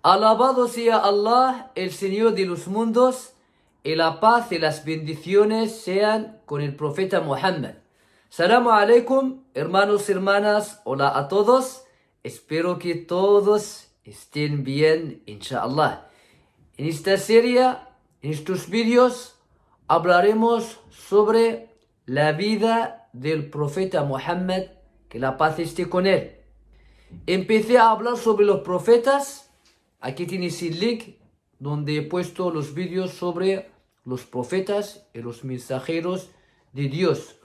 Alabado sea Allah, el Señor de los mundos, y la paz y las bendiciones sean con el profeta Muhammad. Salamu alaikum, hermanos y hermanas, hola a todos. Espero que todos estén bien, inshallah. En esta serie, en estos vídeos, hablaremos sobre la vida del profeta Muhammad, que la paz esté con él. Empecé a hablar sobre los profetas. Aquí tienes el link donde he puesto los vídeos sobre los profetas y los mensajeros de Dios.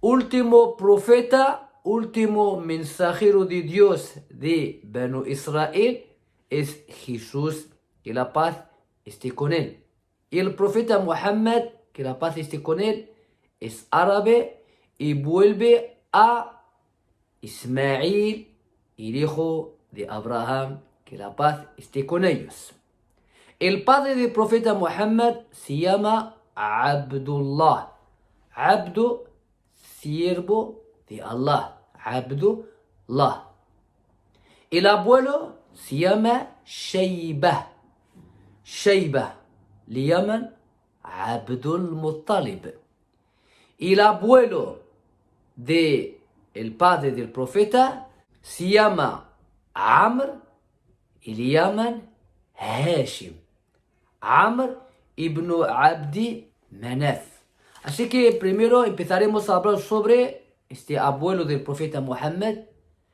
Último profeta, último mensajero de Dios de Banu Israel es Jesús, que la paz esté con él. Y el profeta Muhammad, que la paz esté con él, es árabe y vuelve a Ismail, el hijo de Abraham, que la paz esté con ellos. El padre del profeta Muhammad se llama Abdullah. Abdu, siervo de Allah. Abdullah. El abuelo se llama Shaybah. Shaybah. Le llaman Abdul Muttalib. Y el abuelo de el padre del profeta se llama Amr y le llaman Hashim. Amr ibn Abdi Manaf. Así que primero empezaremos a hablar sobre este abuelo del profeta Muhammad,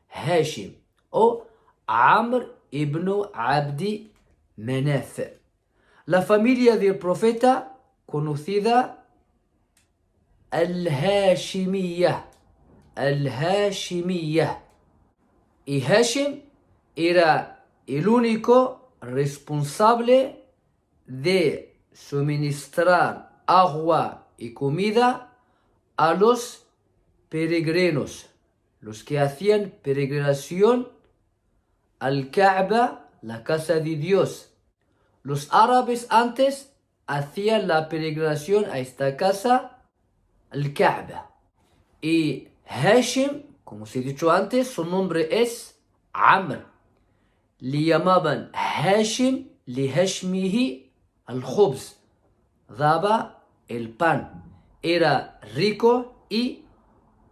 Hashim, o Amr ibn Abdi Manaf. La familia del profeta, conocida Al-Hashimiyah. Al-Hashimiyah. Y Hashim era el único responsable de suministrar agua y comida a los peregrinos, los que hacían peregrinación al Kaaba, la casa de Dios. Los árabes antes hacían la peregrinación a esta casa, al Kaaba. Y Hashim, como se ha dicho antes, su nombre es Amr. Le llamaban Hashim li hashmihi al-khubz. Daba el pan. Era rico y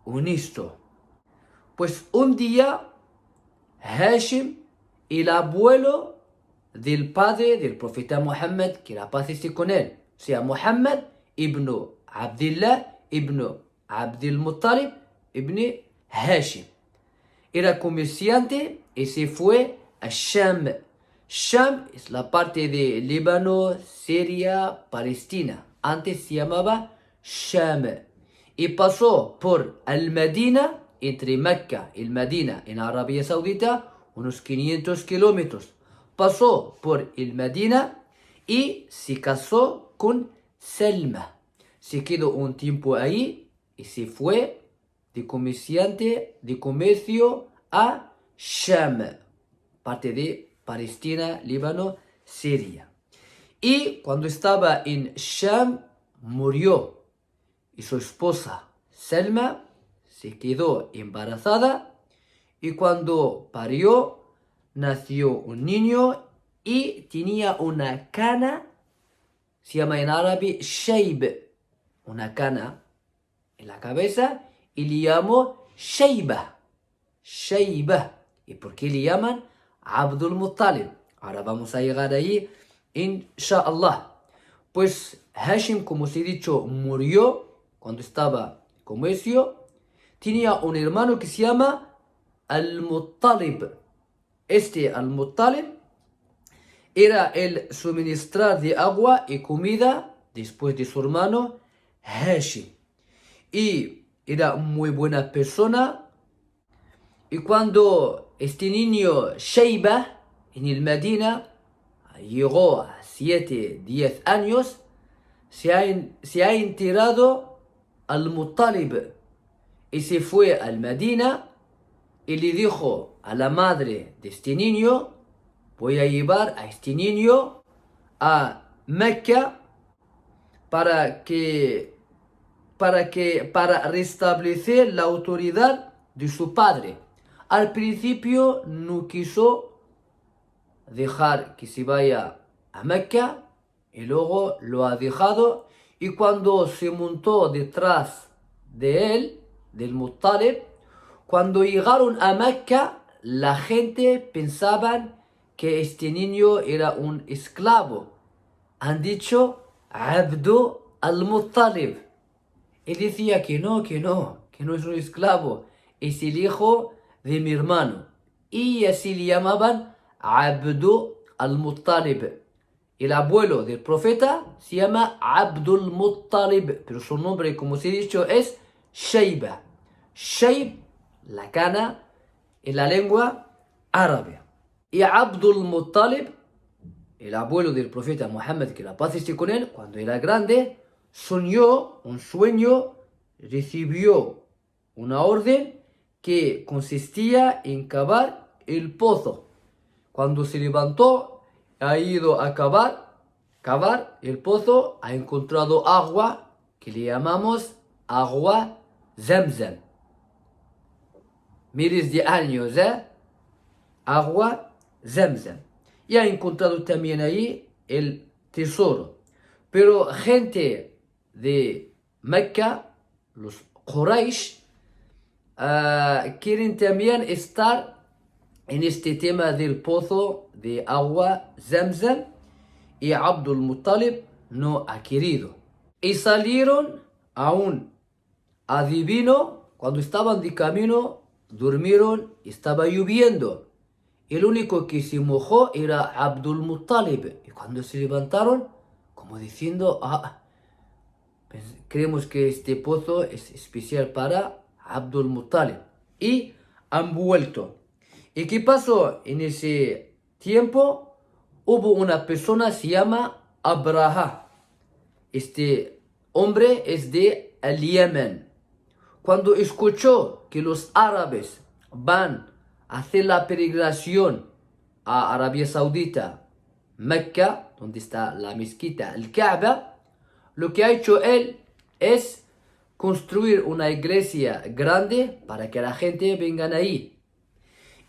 honesto. Pues un día Hashim, el abuelo del padre del profeta Muhammad, que la paz esté con él, o sea, Muhammad ibn Abdullah ibn Abdul Muttalib ibn Hashim, era comerciante y se fue a Sham. Sham es la parte de Líbano, Siria, Palestina. Antes se llamaba Sham. Y pasó por Al-Madina, entre Mecca y Medina en Arabia Saudita, unos 500 kilómetros. Pasó por el Medina y se casó con Selma. Se quedó un tiempo ahí y se fue de comerciante, de comercio a Sham, parte de Palestina, Líbano, Siria. Y cuando estaba en Sham, murió. Y su esposa, Selma, se quedó embarazada. Y cuando parió, nació un niño y tenía una cana, se llama en árabe Shayb, una cana en la cabeza, y le llamó Shaybah. Shaybah. ¿Y por qué le llaman Abdul Muttalib? Ahora vamos a llegar ahí, inshallah. Pues Hashim, como os he dicho, murió cuando estaba en comercio. Tenía un hermano que se llama Al-Muttalib. Este Al-Muttalib era el suministrar de agua y comida después de su hermano Hashim. Y era muy buena persona. Y cuando este niño Shaybah en el Medina llegó a 7-10 años, se ha enterado Al-Muttalib y se fue al Medina y le dijo a la madre de este niño: voy a llevar a este niño a Mecca para restablecer la autoridad de su padre. Al principio no quiso dejar que se vaya a Mecca y luego lo ha dejado. Y cuando se montó detrás de él, del Muttalib, cuando llegaron a Mecca, la gente pensaba que este niño era un esclavo. Han dicho Abdu al-Muttalib. Él decía que no es un esclavo, es el hijo de mi hermano. Y así le llamaban Abdu al-Muttalib. El abuelo del profeta se llama Abdul Muttalib, pero su nombre, como os he dicho, es Shayba. Shayb, la cana, en la lengua árabe. Y Abdul Muttalib, el abuelo del profeta Muhammad, que la paz esté con él, cuando era grande, soñó un sueño, recibió una orden que consistía en cavar el pozo. Cuando se levantó, ha ido a cavar el pozo, ha encontrado agua que le llamamos agua Zamzam. Miles de años, agua Zamzam. Y ha encontrado también ahí el tesoro. Pero gente de Mecca, los Quraysh, quieren también estar en este tema del pozo de agua Zamzam, y Abdul Muttalib no ha querido. Y salieron a un adivino, cuando estaban de camino, durmieron, estaba lloviendo. El único que se mojó era Abdul Muttalib. Y cuando se levantaron, como diciendo, creemos que este pozo es especial para Abdul Muttalib. Y han vuelto. ¿Y qué pasó en ese tiempo? Hubo una persona, se llama Abraha. Este hombre es de el Yemen. Cuando escuchó que los árabes van a hacer la peregrinación a Arabia Saudita, Mecca, donde está la mezquita, el Kaaba, lo que ha hecho él es construir una iglesia grande para que la gente venga ahí.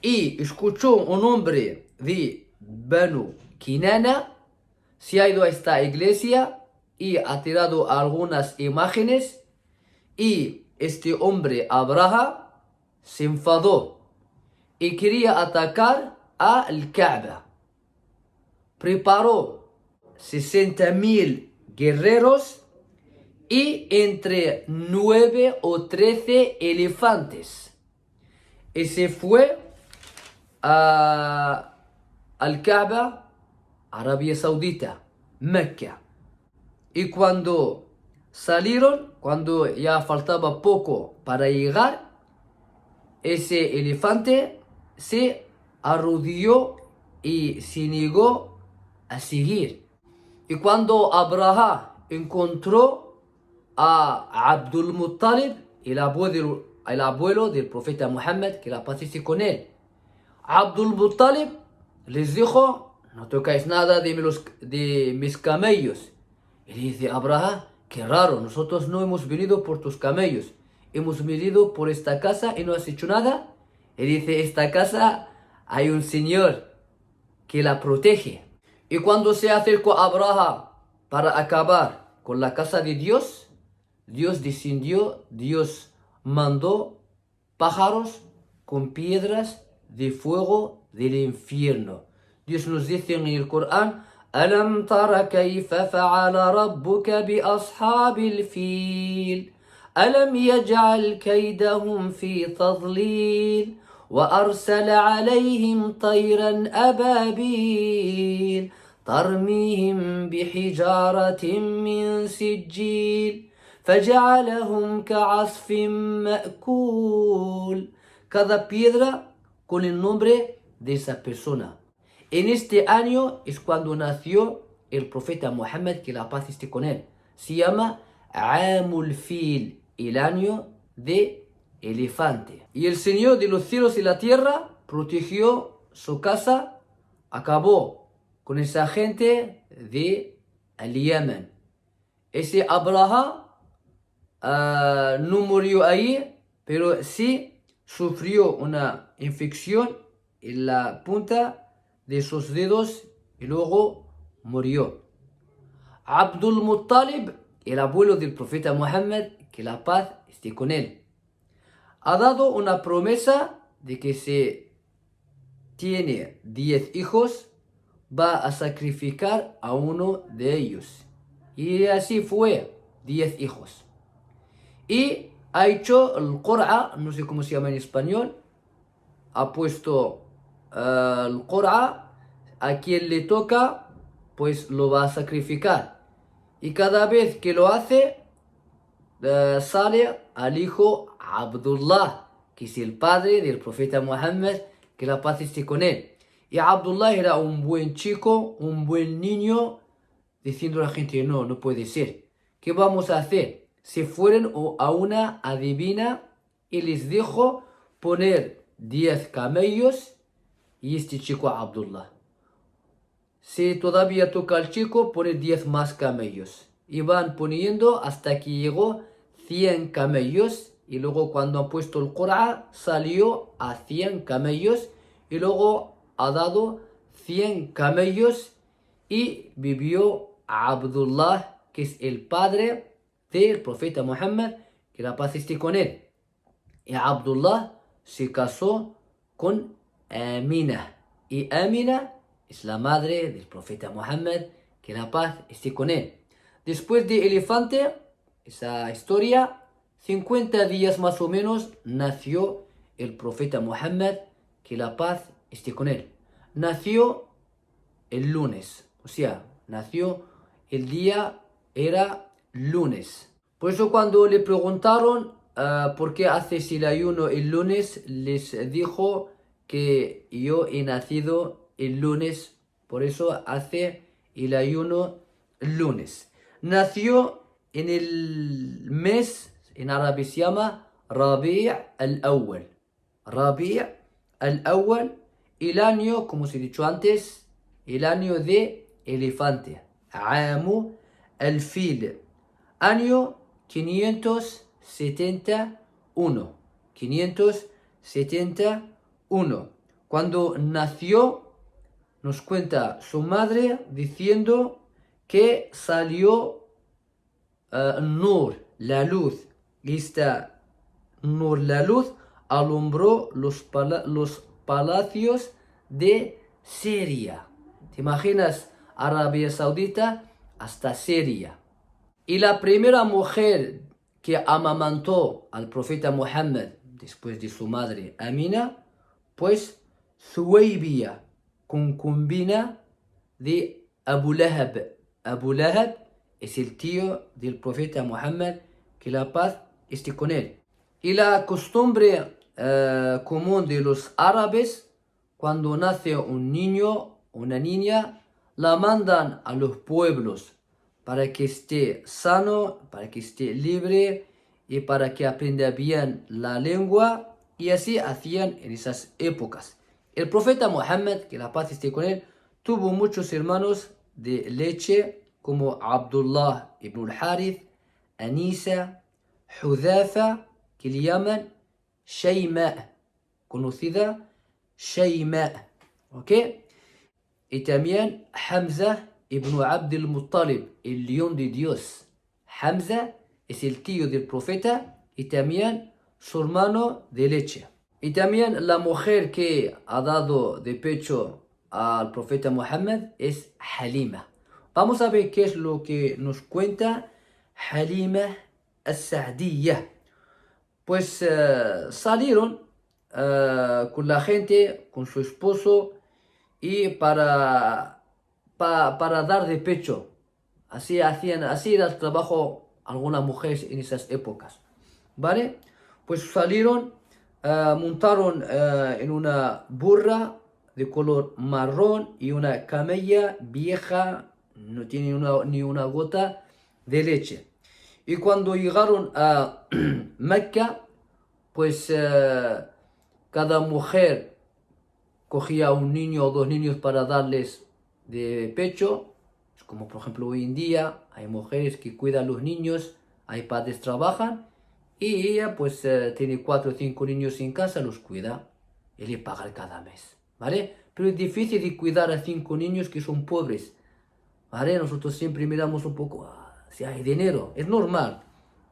Y escuchó un hombre de Banu Kinana, se ha ido a esta iglesia y ha tirado algunas imágenes, y este hombre Abraha se enfadó y quería atacar al Kaaba. Preparó 60.000 guerreros y entre 9 o 13 elefantes. Y se fue al Kaaba, Arabia Saudita, Mecca. Y cuando salieron, cuando ya faltaba poco para llegar, ese elefante se arrodilló y se negó a seguir. Y cuando Abraha encontró a Abdul Muttalib, el abuelo del profeta Muhammad, que la paz esté con él, Abdul Muttalib les dijo, no tocáis nada de mis camellos. Y le dice Abraha, qué raro, nosotros no hemos venido por tus camellos, hemos venido por esta casa y no has hecho nada. Y dice, esta casa hay un señor que la protege. Y cuando se acercó Abraha para acabar con la casa de Dios, Dios descendió, Dios mandó pájaros con piedras de fuego del infierno. Dios nos dice en el Corán, ألم تر كيف فعل ربك بأصحاب الفيل ألم يجعل كيدهم في تضليل وأرسل عليهم طيرا أبابيل ترميهم بحجارة من سجيل فجعلهم كعصف مأكول. Cada piedra con el nombre de esa persona. En este año es cuando nació el profeta Muhammad, que la paz esté con él. Se llama Amul Fil, el año de elefante. Y el Señor de los cielos y la tierra protegió su casa, acabó con esa gente de el Yemen. Ese Abraha no murió ahí, pero sí sufrió una infección en la punta de sus dedos y luego murió. Abdul Muttalib, el abuelo del profeta Muhammad, que la paz esté con él, ha dado una promesa de que si tiene 10 hijos, va a sacrificar a uno de ellos. Y así fue, 10 hijos. Y ha hecho el Qur'a, no sé cómo se llama en español, ha puesto el Qur'a, a quien le toca, pues lo va a sacrificar. Y cada vez que lo hace, sale al hijo Abdullah, que es el padre del profeta Muhammad, que la paz esté con él. Y Abdullah era un buen chico, un buen niño, diciendo a la gente, no, no puede ser. ¿Qué vamos a hacer? Se fueron a una adivina y les dijo poner 10 camellos y este chico Abdullah. Si todavía toca al chico, pone 10 más camellos. Y van poniendo hasta que llegó 100 camellos. Y luego cuando han puesto el Qur'an, salió a 100 camellos. Y luego ha dado 100 camellos. Y vivió Abdullah, que es el padre del profeta Muhammad, que la paz esté con él. Y Abdullah se casó con Amina. Y Amina es la madre del profeta Muhammad, que la paz esté con él. Después de elefante, esa historia, 50 días más o menos, nació el profeta Muhammad, que la paz esté con él. Nació el lunes, o sea, nació el día, era lunes. Por eso cuando le preguntaron por qué haces el ayuno el lunes, les dijo que yo he nacido el lunes, por eso hace el ayuno el lunes. Nació en el mes, en árabe se llama Rabi' al-Awwal. Rabi' al-Awwal, el año, como se ha dicho antes, el año de elefante. Amu al-Fil. Año 571. 571. Cuando nació, nos cuenta su madre diciendo que salió Nur, la luz. Y esta Nur, la luz, alumbró los palacios de Siria. ¿Te imaginas? Arabia Saudita hasta Siria. Y la primera mujer que amamantó al profeta Muhammad después de su madre Amina, pues Thuwaybiyah, concubina de Abu Lahab. Abu Lahab es el tío del profeta Muhammad, que la paz esté con él. Y la costumbre común de los árabes, cuando nace un niño, una niña, la mandan a los pueblos para que esté sano, para que esté libre y para que aprenda bien la lengua. Y así hacían en esas épocas. El profeta Muhammad, que la paz esté con él, tuvo muchos hermanos de leche como Abdullah ibn al-Harith, Anisa, Hudhafa, que le llaman Shayma, conocida Shayma. ¿Ok? Y también Hamza ibn Abd al-Muttalib, el león de Dios. Hamza es el tío del profeta y también su hermano de leche. Y también la mujer que ha dado de pecho al profeta Muhammad es Halima. Vamos a ver qué es lo que nos cuenta Halima al-Sa'diyah. Pues salieron con la gente, con su esposo, y para dar de pecho. Así era el trabajo algunas mujeres en esas épocas. ¿Vale? Pues salieron, montaron en una burra de color marrón y una camella vieja, no tiene ni una gota de leche. Y cuando llegaron a Mecca, pues cada mujer cogía un niño o dos niños para darles de pecho. Como por ejemplo hoy en día hay mujeres que cuidan a los niños, hay padres que trabajan y ella pues tiene 4 o 5 niños en casa, los cuida y le paga cada mes, ¿vale? pero es difícil de cuidar a 5 niños que son pobres. ¿Vale? Nosotros siempre miramos un poco, si hay dinero, es normal,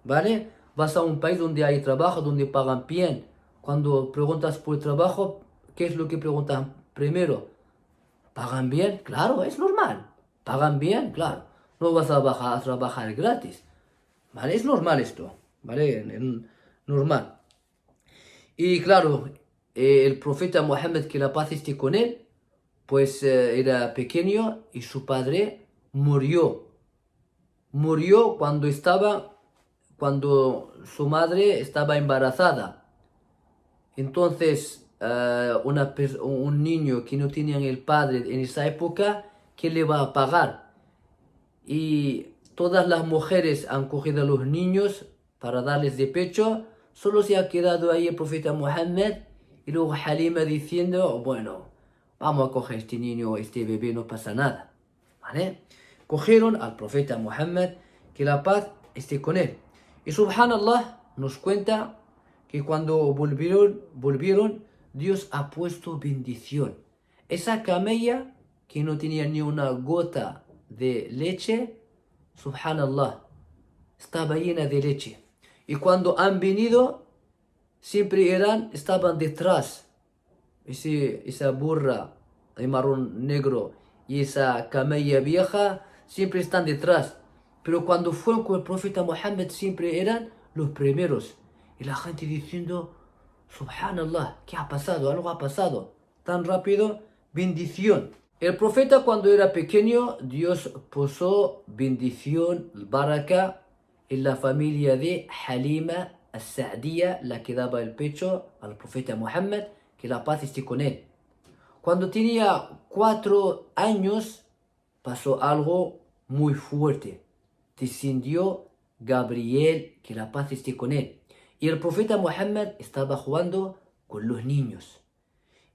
¿vale? Vas a un país donde hay trabajo, donde pagan bien. Cuando preguntas por el trabajo, ¿qué es lo que preguntan primero? ¿Pagan bien? Claro, es normal. ¿Pagan bien? Claro. No vas a trabajar gratis, ¿vale? Es normal esto, ¿vale? Normal. Y claro, el profeta Mohammed, que la paz esté con él, pues era pequeño y su padre murió. Murió cuando su madre estaba embarazada. Entonces, un niño que no tenía el padre en esa época, ¿qué le va a pagar? Y todas las mujeres han cogido a los niños para darles de pecho. Solo se ha quedado ahí el profeta Mohammed y luego Halima diciendo, bueno, vamos a coger este niño, este bebé, no pasa nada. ¿Vale? Cogieron al profeta Mohammed, que la paz esté con él. Y subhanallah nos cuenta que cuando volvieron, Dios ha puesto bendición. Esa camella que no tenía ni una gota de leche, subhanallah, estaba llena de leche. Y cuando han venido, siempre estaban detrás. Esa burra de marrón negro y esa camella vieja siempre están detrás. Pero cuando fueron con el profeta Mohammed siempre eran los primeros. Y la gente diciendo, subhanallah, ¿qué ha pasado? Algo ha pasado. Tan rápido, bendición. El profeta cuando era pequeño, Dios puso bendición, baraka, en la familia de Halima al-Sa'diyya, la que daba el pecho al profeta Mohammed, que la paz esté con él. Cuando tenía 4 años, pasó algo muy fuerte. Descendió Gabriel, que la paz esté con él. Y el profeta Mohammed estaba jugando con los niños.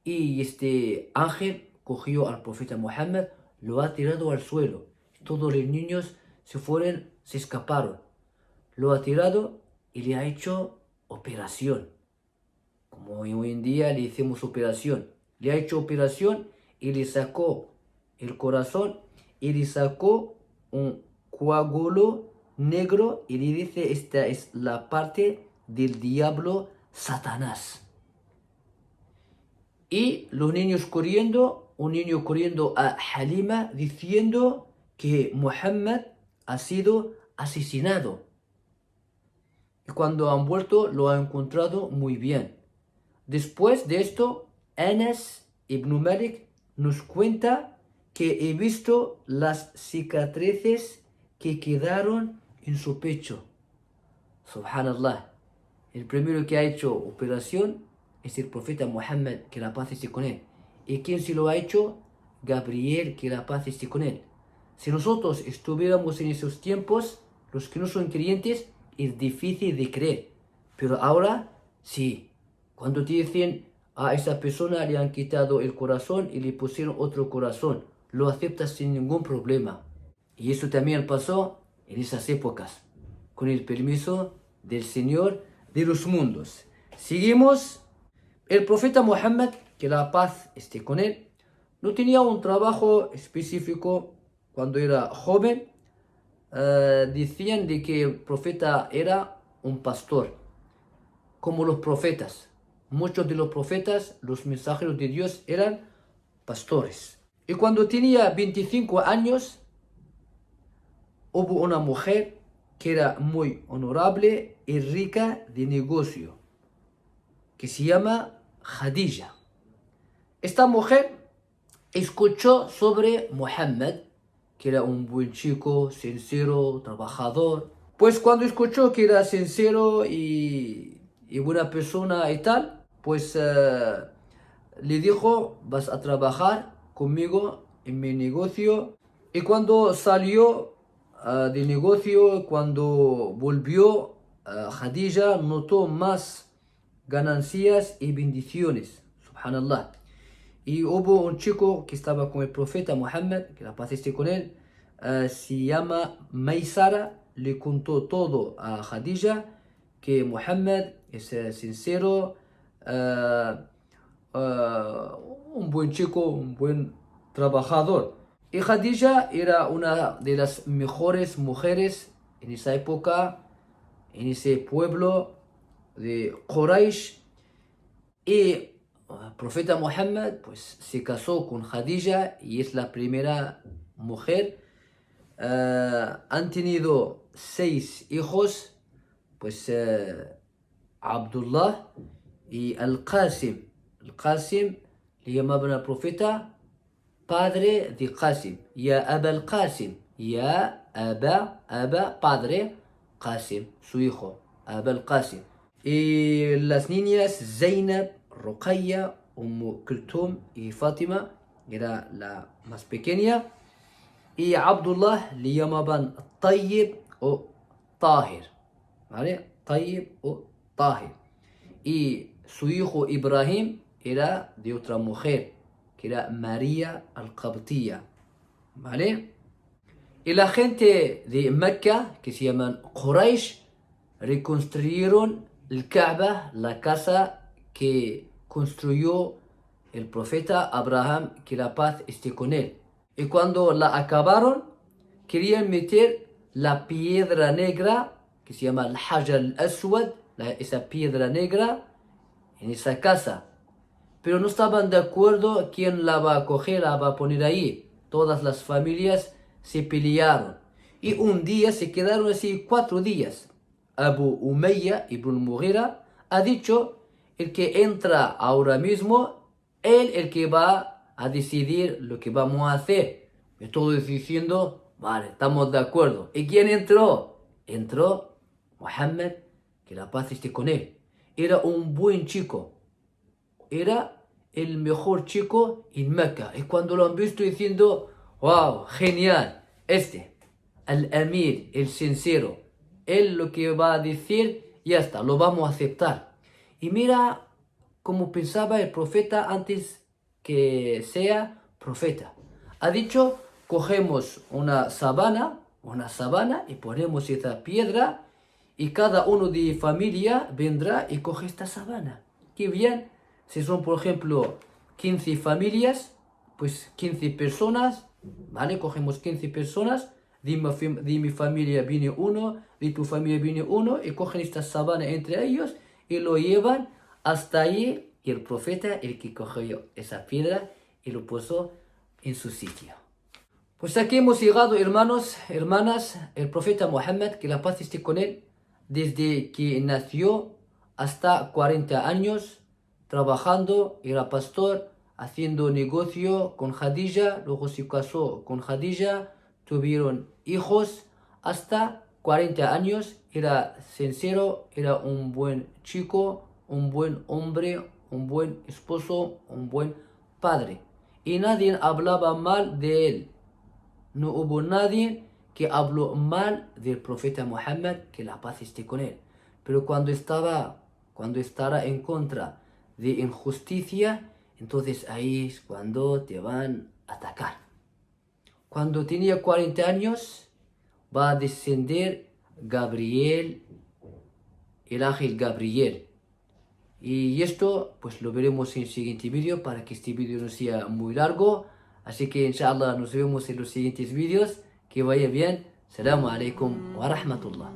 Y este ángel cogió al profeta Mohammed, lo ha tirado al suelo. Todos los niños se escaparon. Lo ha tirado y le ha hecho operación. Como hoy en día le hicimos operación. Le ha hecho operación y le sacó el corazón y le sacó un coágulo negro y le dice, esta es la parte del diablo Satanás. Y los niños corriendo, un niño corriendo a Halima diciendo que Muhammad ha sido asesinado. Y cuando han vuelto lo han encontrado muy bien. Después de esto, Anas ibn Malik nos cuenta que he visto las cicatrices que quedaron en su pecho. Subhanallah. El primero que ha hecho operación es el profeta Muhammad, que la paz esté con él. ¿Y quién se lo ha hecho? Gabriel, que la paz esté con él. Si nosotros estuviéramos en esos tiempos, los que no son creyentes, es difícil de creer. Pero ahora, sí. Cuando te dicen a esa persona le han quitado el corazón y le pusieron otro corazón, lo aceptas sin ningún problema. Y eso también pasó en esas épocas, con el permiso del Señor de los mundos. Seguimos. El profeta Muhammad, que la paz esté con él, no tenía un trabajo específico cuando era joven. Decían de que el profeta era un pastor, como los profetas. Muchos de los profetas, los mensajeros de Dios, eran pastores. Y cuando tenía 25 años, hubo una mujer que era muy honorable y rica de negocio, que se llama Khadija. Esta mujer escuchó sobre Muhammad, que era un buen chico, sincero, trabajador. Pues cuando escuchó que era sincero y buena persona y tal, pues le dijo, vas a trabajar conmigo en mi negocio. Y cuando salió del negocio, cuando volvió, Khadija notó más ganancias y bendiciones. Subhanallah. Y hubo un chico que estaba con el profeta Muhammad, que la paz esté con él, se llama Maysara, le contó todo a Khadija, que Muhammad es sincero, un buen chico, un buen trabajador. Y Khadija era una de las mejores mujeres en esa época, en ese pueblo de Quraysh. Y el profeta Muhammad pues se casó con Khadija y es la primera mujer. Han tenido 6 hijos, pues Abdullah y Al-Qasim. Al-Qasim le llamaban al profeta padre de Qasim. Ya Aba Al-Qasim. Ya Aba, padre, Qasim, su hijo, Aba Al-Qasim. Y las niñas Zainab, Ruqayya, Kulthum y Fátima, era la más pequeña. Y Abdullah le llamaban Tayyib o Tahir. ¿Vale? Tayyib o Tahir. Y su hijo Ibrahim era de otra mujer, que era María al-Qabtiyya. ¿Vale? Y la gente de Mecca, que se llaman Quraysh, reconstruyeron el Kaaba, la casa que construyó el profeta Abraham, que la paz esté con él. Y cuando la acabaron, querían meter la piedra negra, que se llama el Hajar al-Aswad, esa piedra negra, en esa casa. Pero no estaban de acuerdo quién la va a coger, la va a poner ahí. Todas las familias se pelearon. Y un día se quedaron así 4 días. Abu Umayya ibn Mughira ha dicho, el que entra ahora mismo, él el que va a decidir lo que vamos a hacer. Y todos diciendo, vale, estamos de acuerdo. ¿Y quién entró? Entró Muhammad, que la paz esté con él. Era un buen chico. Era el mejor chico en Mecca. Y cuando lo han visto diciendo, wow, genial, el Amir, el sincero, él lo que va a decir, ya está, lo vamos a aceptar. Y mira cómo pensaba el profeta antes que sea profeta. Ha dicho, cogemos una sabana y ponemos esa piedra y cada uno de familia vendrá y coge esta sabana. Qué bien. Si son, por ejemplo, 15 familias, pues 15 personas, ¿vale? Cogemos 15 personas, de mi familia viene uno, de tu familia viene uno, y cogen esta sabana entre ellos y lo llevan hasta allí, y el profeta, el que cogió esa piedra y lo puso en su sitio. Pues aquí hemos llegado, hermanos, hermanas, el profeta Muhammad, que la paz esté con él, desde que nació hasta 40 años, trabajando, era pastor, haciendo negocio con Khadija, luego se casó con Khadija, tuvieron hijos hasta 40 años, era sincero, era un buen chico, un buen hombre, un buen esposo, un buen padre. Y nadie hablaba mal de él. No hubo nadie que habló mal del profeta Muhammad, que la paz esté con él. Pero cuando estará en contra de injusticia, entonces ahí es cuando te van a atacar. Cuando tenía 40 años, va a descender Gabriel, el ángel Gabriel. Y esto pues lo veremos en el siguiente vídeo, para que este vídeo no sea muy largo. Así que inshallah nos vemos en los siguientes vídeos. Que vaya bien. Assalamu alaikum wa rahmatullah.